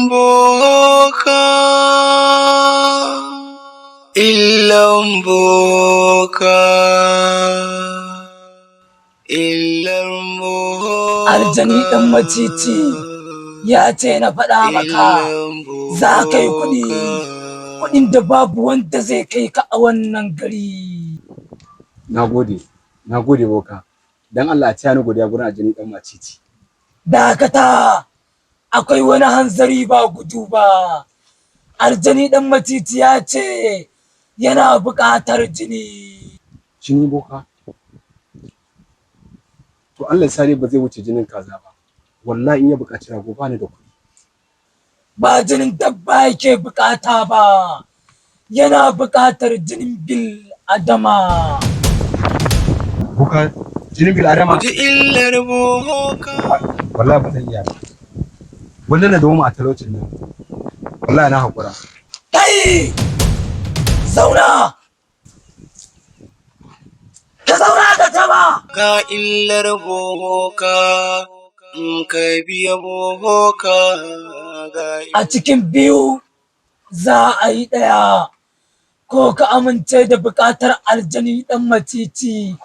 Illamboka, illamboka, illamboka. Aljani ɗan macici ya ce na faɗa maka za ka yi kuɗin da babu wanda zai kai ka a wannan gari. Na gode boka. Dan Allah a taya ni godiya gurin aljani ɗan macici. Dakata, akwai wani hanzari ba gudu ba. Aljani ɗan macici ya ce yana buƙatar jini. Jini boka? To Allah sare ba zai wuce jinin kaza ba. Wallahi in ya buƙaci rago ba ni da kuɗi. Ba jinin dabba yake buƙata ba, yana buƙatar jinin bil adama. Boka, jinin bil adama? Ji illar boka. Wallahi ba zan iya ba. Wallahi na dawo mu a talaucin nan. Wallahi na haƙura. Kai! Zauna! Ka zauna ka taba! Ga illar boka, in ka biya boka. A cikin biyu za a yi ɗaya, ko ka amince da buƙatar aljani ɗan macici,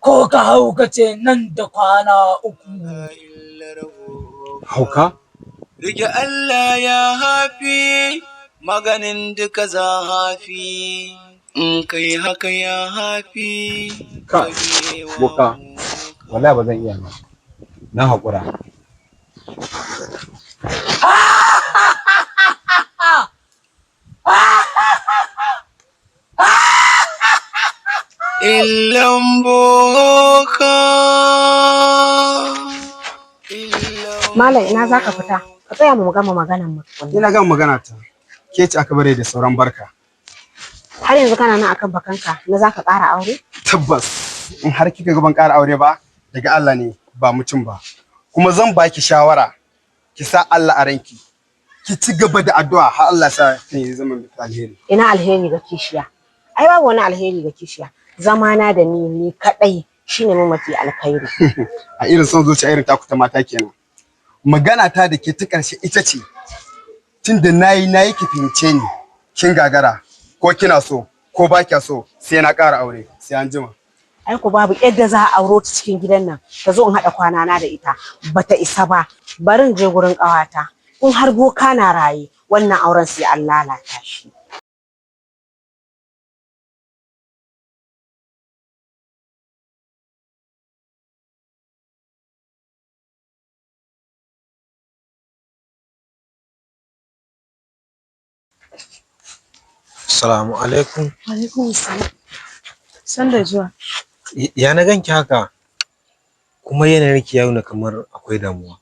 ko ka haukace nan da kwana 3. Hauka? Rike Allah ya hafi, maganin duka zafi. In kai haka ya hafi. Ka, boka, wallahi ba zan iya ba. Na haƙura. Illamboka. Malam ina za ka fita? Ka tsaya mu gama maganan mu. Ina gama magana ta. Ke ci aka bare da sauran barka. Har yanzu kana nan akan bakanka na za ka ƙara aure? Tabbas in har kika ga ban ƙara aure ba daga Allah ne ba mutum ba. Kuma zan baki shawara ki sa Allah a ranki. Ki ci gaba da addu'a har Allah sa kan yi zaman da alheri. Ina alheri ga kishiya. Ai babu wani alheri ga kishiya. Zamana da ni kadai shine mafi alkhairi. A irin son zuciya irin taku ta mata kenan. Magana ta da ke ta ƙarshe ita ce tunda nayi ki fince ni kin gagara ko kina so ko ba kya so sai na ƙara aure sai an jima. Ai ku babu yadda za a auro ta cikin gidan nan ta zo in haɗa kwana na da ita bata isa ba. Barin je gurin ƙawata in har boka na raye wannan auren sai an lalata shi. Assalamu alaikum. Alaikum salam. San da zuwa. Ya na ganki haka? Kuma yanayin ki ya nuna kamar akwai damuwa.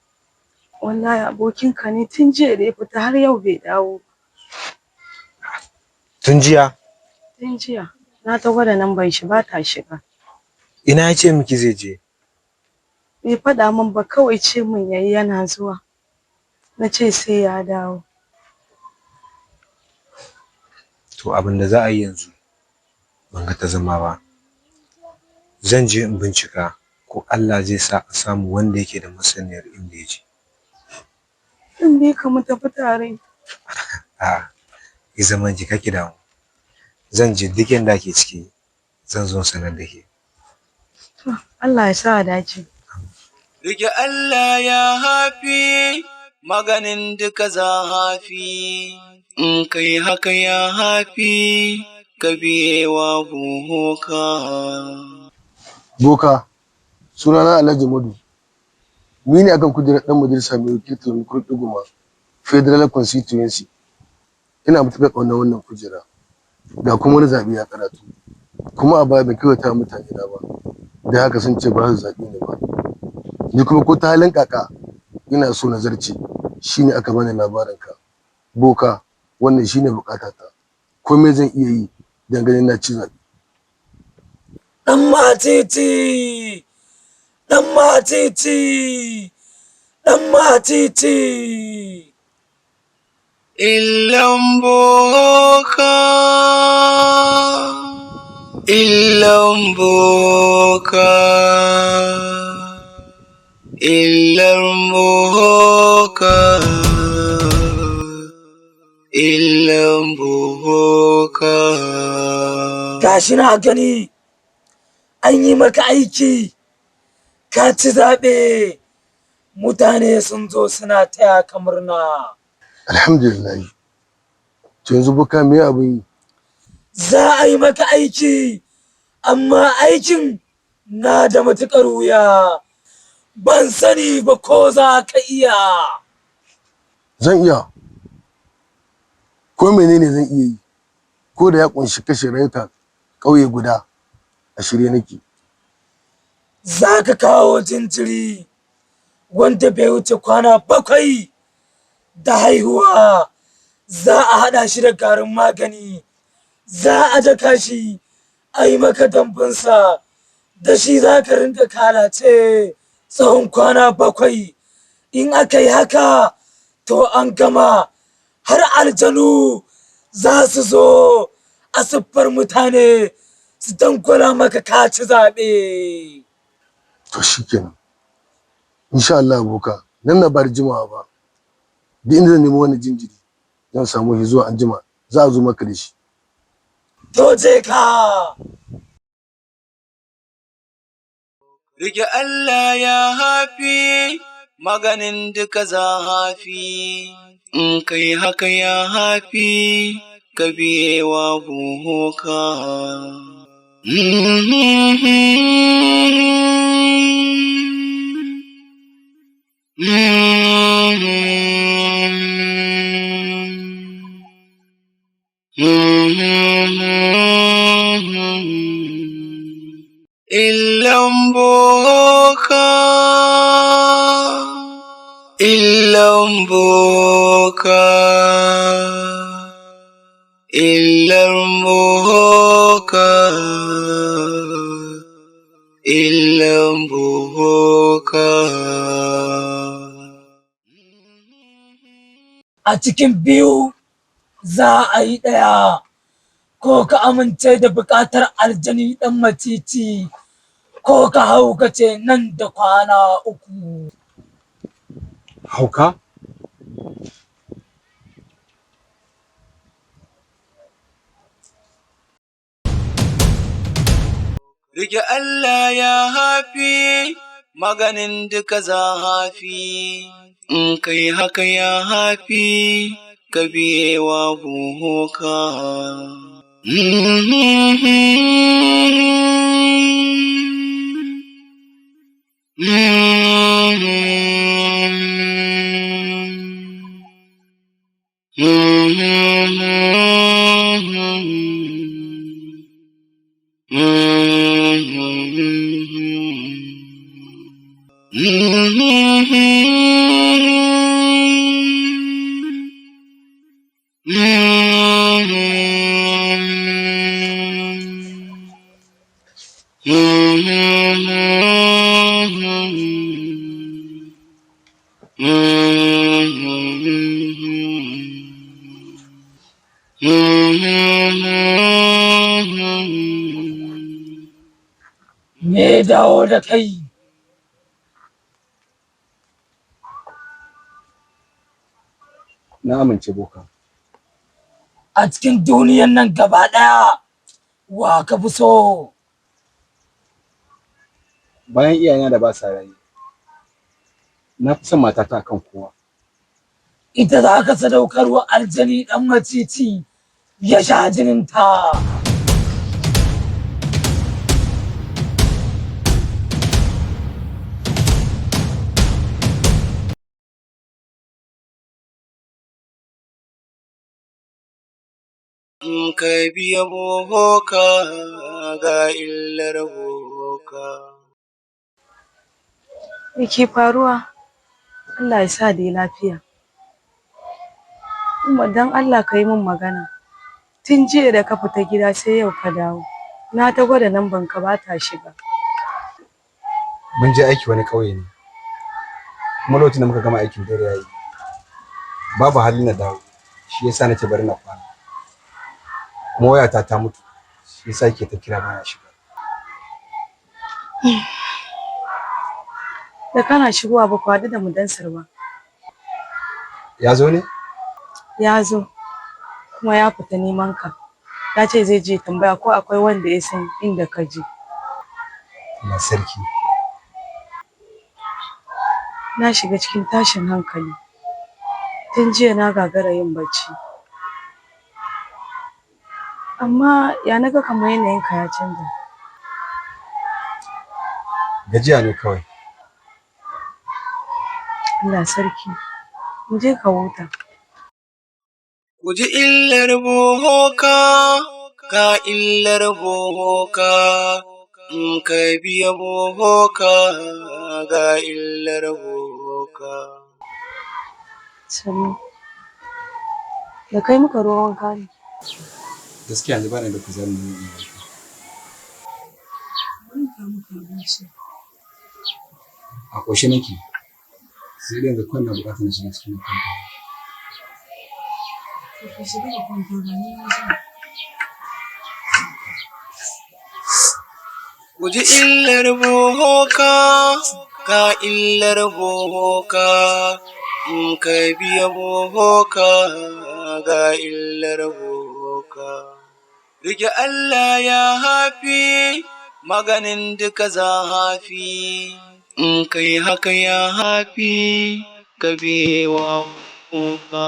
Wallahi abokinka ne tun jiya da ya fita har yau bai dawo. Tun jiya? Tun jiya. Na ta gwada namban shi ba ta shiga. Ina ya ce miki zai je? Bai faɗa min ba kawai ce min yayi yana zuwa. Na ce sai ya dawo. To abin da za a yi yanzu ban ga ta zama ba. Zan je in bincika ko Allah zai sa a samu wanda yake da masaniyar inda ya je. In bi ka mu tafi tare. A'a, ki zaman ki kake damu. Zan je duk yanda ake ciki, zan zo sanar da ke. To, Allah ya sa dace. Rike Allah ya hafi maganin duka zafi, in kai haka ya hafi ka biyewa boka. Boka, sunana Alhaji Madu. Ni ne akan kujerar ɗan majalisa mai wakiltar Kurɗuguma Federal Constituency. Ina matuƙar ƙaunar wannan kujera. Ga kuma wani zaɓe ya karatu. Kuma a baya ban kyauta mutane na ba. Da haka sun ce ba su zaɓe ni ba. Ni kuma ko ta halin kaka ina so na zarce. Shine aka bani labarin ka. Boka, wannan shine buƙatata. Komai zan iya yi dangane na ci zaɓe. Ɗan matiti! Ɗan matiti! Ɗan matiti! Illan boka, illan boka, illan boka, illan boka. Gashi na gani an yi maka aiki, ka ci zaɓe, mutane sun zo suna taya ka murna. Alhamdulillah. To yanzu boka me abin yi? Za a yi maka aiki, amma aikin na da matuƙar wuya. Ban sani ba ko za ka iya. Zan iya. Ko menene zan iya yi? Ko da ya ƙunshi kashe rayuka ƙauye guda, a shirye nake. Za ka kawo jinjiri wanda bai wuce kwana 7 da haihuwa. Za a haɗa shi da garin magani, za a daka shi a yi maka dambunsa, da shi za ka rinka kalace tsawon kwana 7. In aka yi haka to an gama. Har aljanu za su zo a siffar mutane su dangwala maka ka ci zaɓe. To shikenan. Insha Allah boka, nan na bar jimawa ba. Duk inda zan nemi wani jinjiri, zan samu shi zuwa anjima. Za a zo maka da shi. To je ka. Rike Allah ya hafi maganin duka zafi, in kai haka ya hafi ka biyewa boka. Illan boka, illan boka, illan boka, illan boka. A cikin biyu za a yi ɗaya, ko ka amince da buƙatar aljani ɗan matiti, ko ka haukace nan da kwana 3. Hauka? Rike Allah ya hafi maganin duka zafi, in kai haka ya hafi ka biyewa boka. Me dawo da kai? Na amince boka. a cikin duniyan nan gaba ɗaya wa ka fi so? Bayan iyayena da ba sa raye, na fi son matata akan kowa. Ita za ka sadaukarwa aljani ɗan macici ya sha jininta. Ka biya boka ga illar boka. Me ke faruwa? Allah ya sa dai lafiya. Kuma dan Allah ka yi min magana. Tun jiya da ka fita gida sai yau ka dawo. Na ta gwada lamban ka ba ta shiga. Mun je aiki wani ƙauye ne. Kuma lokacin da muka gama aikin dare yayi. Babu hali na dawo. Shi yasa nace bari na kwana. Kuma wayata ta mutu. Shi yasa yake ta kira bana shiga. Da kana shigowa ba ku haɗu da Mudansir ba. Ya zo ne? Ya zo. Kuma ya fita neman ka. Ya ce zai je tambaya ko akwai wanda ya san inda ka je. Allah sarki. Na shiga cikin tashin hankali. Tun jiya na gagara yin bacci. Amma ya naga kamar yanayinka ya canza. Gajiya ne kawai. Allah sarki. Mu je ka huta. Ku ji illar boka ga illar boka. Ka biya boka ga illar boka. Sannu. Da kai muka ruwan wanka ne. Gaskiya yanzu bana da kuzarin da zan yi wanka. A ƙoshe nake. Sai dai yanzu kawai na buƙatar na shiga cikin kwanta. Ku ji illar boka ga illar boka. Ka biya boka ga illar boka. Rike Allah ya hafi maganin duka zafi. Kai haka ya hafi ka biyewa boka.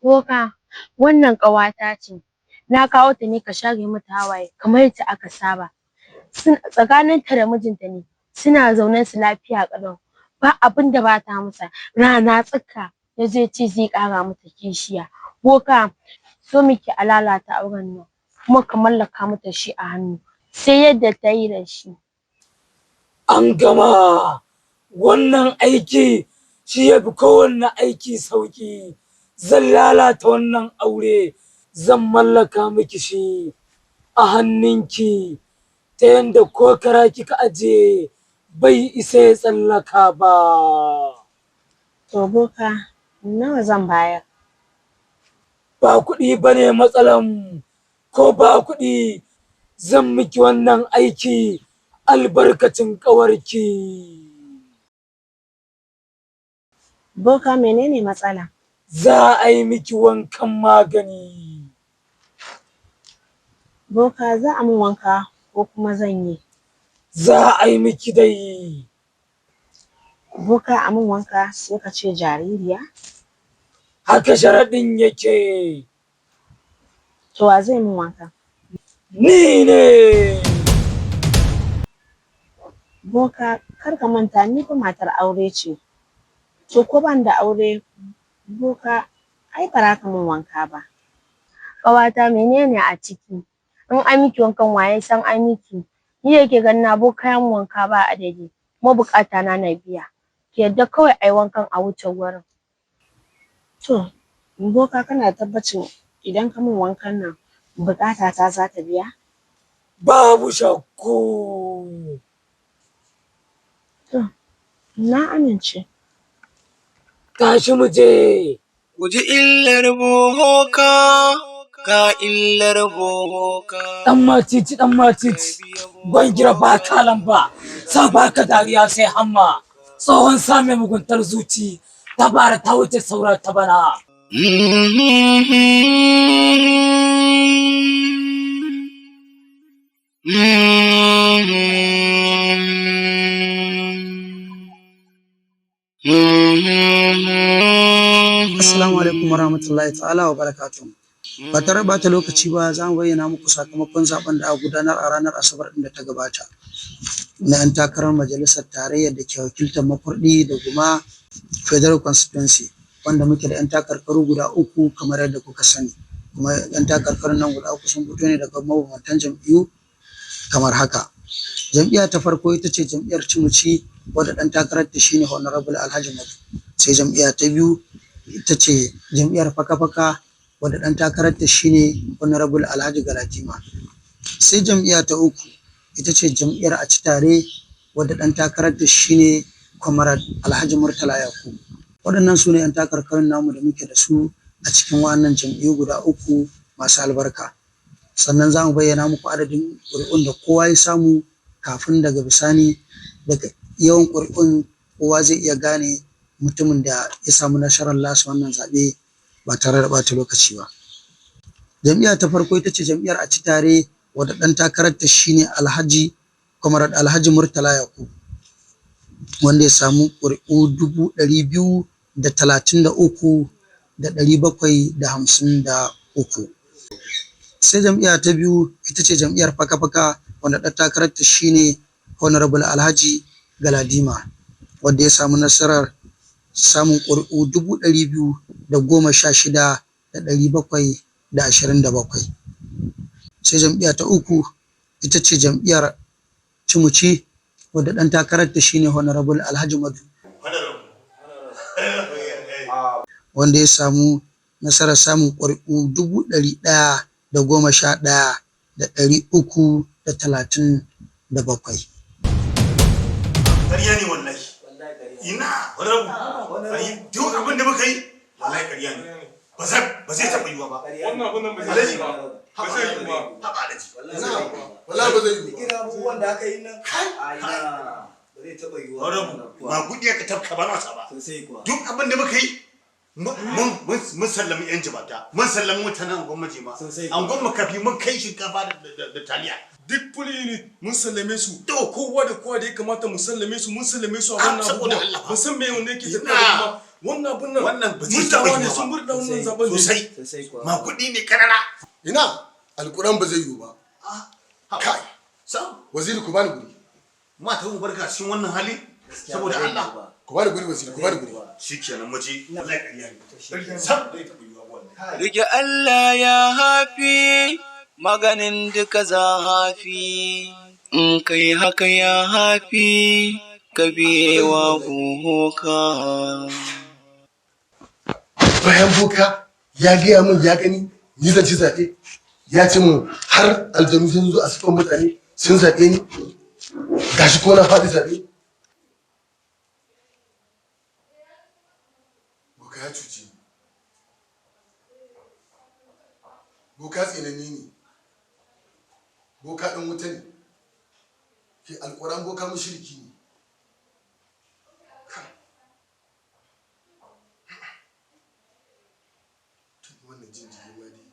Boka, wannan ƙawata ce. Na kawo ta ne ka share mata hawaye kamar yadda aka saba. Tsakaninta da mijinta ne. Suna zaune su lafiya ƙalau. Ba abin da ba ta masa. Rana tsaka ya zai ce zai ƙara mata kishiya. Boka, so muke a lalata auren nan. Kuma ka mallaka mata shi a hannu. Sai yadda ta yi da shi. An gama. Wannan aiki shi ya fi kowanne aiki sauƙi. Zan lalata wannan aure. Zan mallaka miki shi a hannunki. Ta yanda ko kara kika aje bai isa ya tsallaka ba. To boka, nawa zan bayar? Ba kuɗi bane matsalan. Ko ba kuɗi zan miki wannan aiki albarkacin ƙawarki. Boka menene matsala? Za a yi miki wankan magani. Boka za a min wanka ko kuma zan yi? Za a yi miki dai. Boka a min wanka sai ka ce jaririya? Haka sharaɗin yake. To wa zai min wanka? Ni ne. Boka kar ka manta ni fa matar aure ce. To ko ban da aure boka ai ba za ka min wanka ba. Ƙawata menene a ciki? In an miki wankan waye san an miki. Ni da ke ganin abokan wanka ba adadi. Kuma buƙata na biya. Ki yadda kawai ai wankan a wuce wurin. To boka kana tabbacin idan ka min wankan nan buƙata ta za ta biya? Babu shakku. To na amince. Tashi mu je. guji illar boka, ga illar boka. Dan matiti, gwangira ba kalan ba, sa baka dariya sai hamma, tsohon same muguntar zuci, tabara ta wuce saura ta bana. Assalamu alaikum warahmatullahi ta'ala wa barakatuh. Ba tare bata lokaci ba za mu bayyana muku sakamakon zaben da aka gudanar a ranar Asabar din da ta gabata na 'yan takarar majalisar tarayyar da ke wakiltar Makurdi da Guma Federal Constituency, wanda muke da 'yan takarkaru guda uku kamar yadda kuka sani. Kuma 'yan takarkarun nan guda uku sun fito ne daga mabambantan jam'iyyu kamar haka. Jam'iyya ta farko ita ce jam'iyyar Cimuci, wadda ɗan takarar ta shine Honorable Alhaji Madu. Sai jam'iyya ta biyu ita ce jam'iyyar Faka-Faka, wadda ɗan takarar ta shine Honorable Alhaji Galadima. Sai jam'iyya ta uku ita ce jam'iyyar Aci Tare, wadda ɗan takarar ta shine Comrade Alhaji Murtala Yakubu. Waɗannan su ne 'yan takarkarin namu da muke da su a cikin wannan jam'iyyu guda uku masu albarka. Sannan za mu bayyana muku adadin ƙuri'un da kowa ya samu kafin daga bisani daga yawan ƙuri'un kowa zai iya gane mutumin da ya samu nasarar lasa wannan zaɓe ba tare da ɓata lokaci ba. Jam'iyya ta farko ita ce jam'iyyar Aci Tare, wadda ɗan takarar ta shine Comrade Alhaji Murtala Yakubu, wanda ya samu ƙuri'u 233,753. Sai jam'iyya ta biyu ita ce jam'iyyar Faka-Faka, wanda ɗan takarar ta shine Honorable Alhaji Galadima, wanda ya samu nasarar samun ƙuri'u 216,727. Sai jam'iyya ta uku ita ce jam'iyyar Cimuci, wadda ɗan takarar ta shine Honorable Alhaji Madu, wanda ya samu nasarar samun ƙuri'u 111,337. Ƙarya ne wallahi. Ina rabu. Duk abin da muka yi wallahi ƙarya ne. Ba zai taɓa yiwa ba. Wannan abin nan ba zai yi ba. Ba zai yi ba. Haɓa da ji. Wallahi ba zai yi ba. Irin abubuwan da aka yi nan. Ba zai taɓa yiwa. Rabu. Ma kuɗi ka tafka ba nasa ba. Duk abin da muka yi mun sallami yan jibata, mun sallami mutanen gwamnati ma. An gwamma kafi mun kai shinkafa da taliya. Duk fuli mun sallame su. Kowa da kowa da ya kamata mu sallame su, mun sallame su a wannan abubuwa. Ba san me wanda yake tafiya da kuma wannan abun nan. Wannan ba zai taɓa yiwa ba. Sun murda wannan zaben ne. Sosai. Ma kuɗi ne karara. Ina alƙuran ba zai yiwu ba. Kai. Waziri ku bani guri. Ma ta mu barka cikin wannan hali saboda Allah. Ku bani guri waziri, ku bani guri. Shikenan mace wallahi ƙarya ne. Sam zai taɓa yiwa wallahi. Rike Allah ya hafi maganin duka zafi, in kai haka ya hafi ka biyewa boka. Bayan boka ya gaya min ya gani ni zan ci zaɓe, ya ce min har aljanu sun zo a sifan mutane sun zaɓe ni, gashi ko na faɗi zaɓe. Boka ya cuce ni. Boka tsinanni ne. Boka ɗan wuta ne. Ke alƙuran boka mushriki ne. Wannan jin jiki ma dai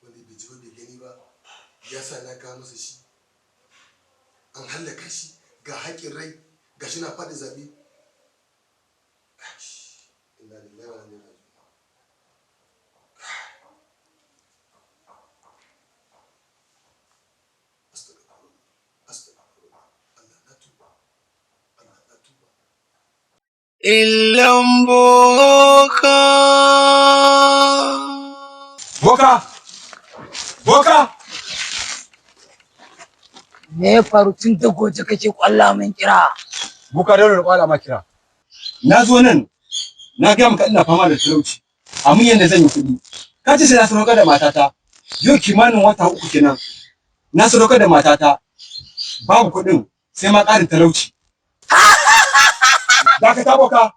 wanda bai ji ba bai gani ba ya sa na kawo masa shi. An hallaka shi ga haƙƙin rai ga shi na faɗi zaɓe. Inna lillahi wa inna ilaihi raji'un. Illan boka. Boka! Me ya faru tun da goje kake kwalla min kira? Boka da wani kwala ma kira. Na zo nan na gaya maka ina fama da talauci. Amun yanda zan yi kuɗi. Ka ce sai na sadaukar da matata. Yau kimanin wata uku kenan. Na sadaukar da matata. Babu kuɗin sai ma ƙarin talauci. Da ka tabo ka.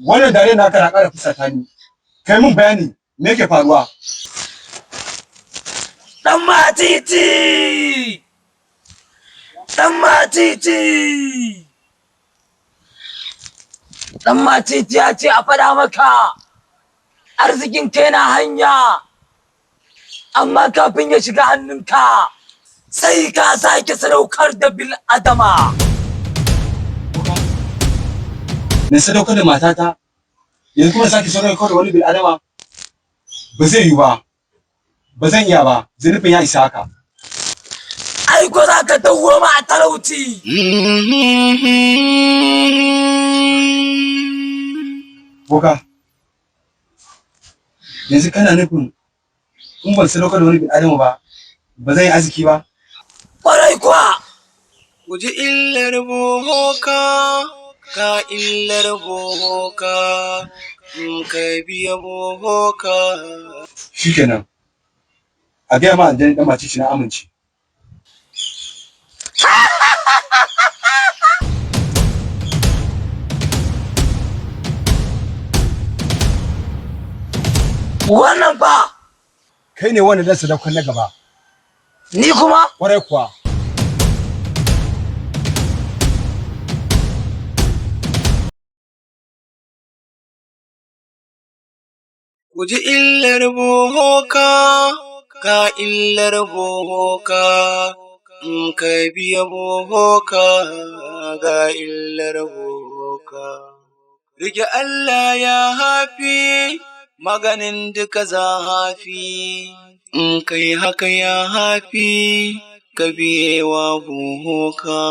Wannan dare na kana ƙara fusata ni. kai mun bayani me yake faruwa. Dan matiti! Dan matiti! Dan matiti ya ce a faɗa maka arzikin kai na hanya, amma kafin ya shiga hannunka sai ka sake sadaukar da bil adama. Na sadaukar da matata yanzu kuma sake sadaukar da wani bil adama ba zai yi ba, ba zan iya ba, zunubin ya isa haka. Ai ko za ka dawwama a talauci. Boka, yanzu kana nufin in ban sadaukar da wani bil adama ba, ba zan yi arziki ba? Ƙwarai kuwa. Guji illar boka, ka illar boka, in ka biya boka. Shikenan, a gaya ma aljani dan macici na amince. Wannan ba. Kai ne wanda zan sadaukar na gaba. Ni kuma? Ƙwarai kuwa. Guji illar boka, ka illar boka, in ka biya boka ga illar boka. Rike Allah ya hafi, maganin duka zahafi, in kai haka ya hafi, ka biyewa boka.